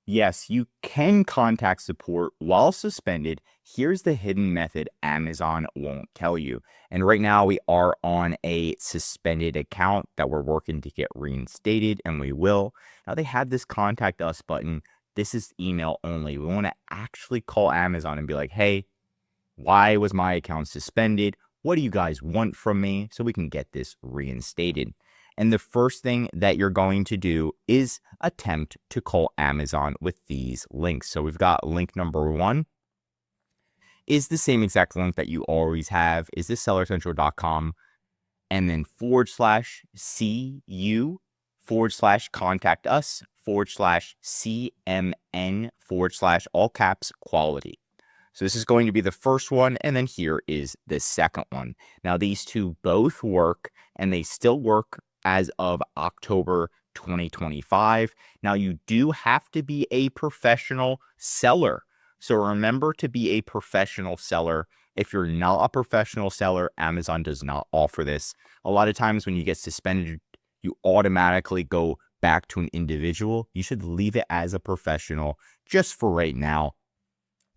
Yes, you can contact support while suspended. Here's the hidden method Amazon won't tell you. And right now we are on a suspended account that we're working to get reinstated, and we will. Now they have this contact us button. This is email only. We want to actually call Amazon and be like, hey, why was my account suspended? What do you guys want from me so we can get this reinstated? And the first thing that you're going to do is attempt to call Amazon with these links. So we've got link number 1 is the same exact link that you always have, is this sellercentral.com, and then /CU/contact us/CMN/all caps quality. So this is going to be the first one, and then here is the second one. Now, these two both work, and they still work as of October 2025. Now, you do have to be a professional seller. So remember to be a professional seller. If you're not a professional seller, Amazon does not offer this. A lot of times when you get suspended, you automatically go back to an individual. You should leave it as a professional just for right now,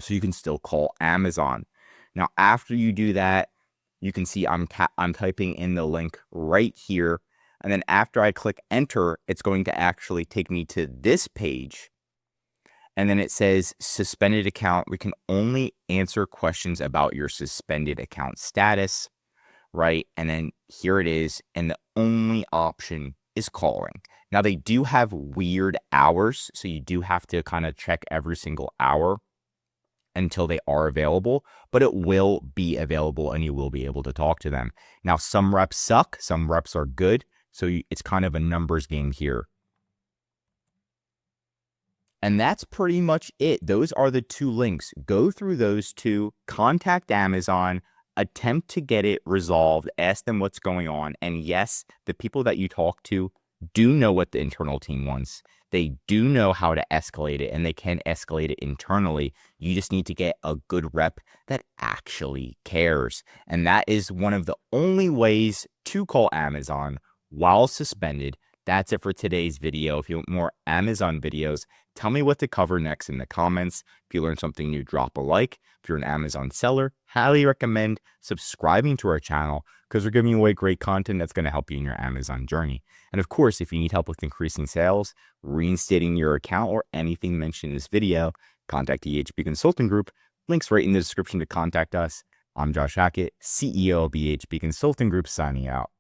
so you can still call Amazon. Now, after you do that, you can see I'm typing in the link right here. And then after I click enter, it's going to actually take me to this page. And then it says suspended account. We can only answer questions about your suspended account status, right? And then here it is. And the only option is calling. Now, they do have weird hours, so you do have to kind of check every single hour until they are available, but it will be available and you will be able to talk to them. Now, some reps suck, some reps are good, so it's kind of a numbers game here. And that's pretty much it. Those are the 2 links. Go through those 2, contact Amazon, attempt to get it resolved, ask them what's going on. And yes, the people that you talk to do know what the internal team wants. They do know how to escalate it, and they can escalate it internally. You just need to get a good rep that actually cares. And that is one of the only ways to call Amazon while suspended. That's it for today's video. If you want more Amazon videos, tell me what to cover next in the comments. If you learned something new, drop a like. If you're an Amazon seller, highly recommend subscribing to our channel, because we're giving away great content that's going to help you in your Amazon journey. And of course, if you need help with increasing sales, reinstating your account, or anything mentioned in this video, contact EHP Consulting Group. Links right in the description to contact us. I'm Josh Hackett, CEO of EHP Consulting Group, signing out.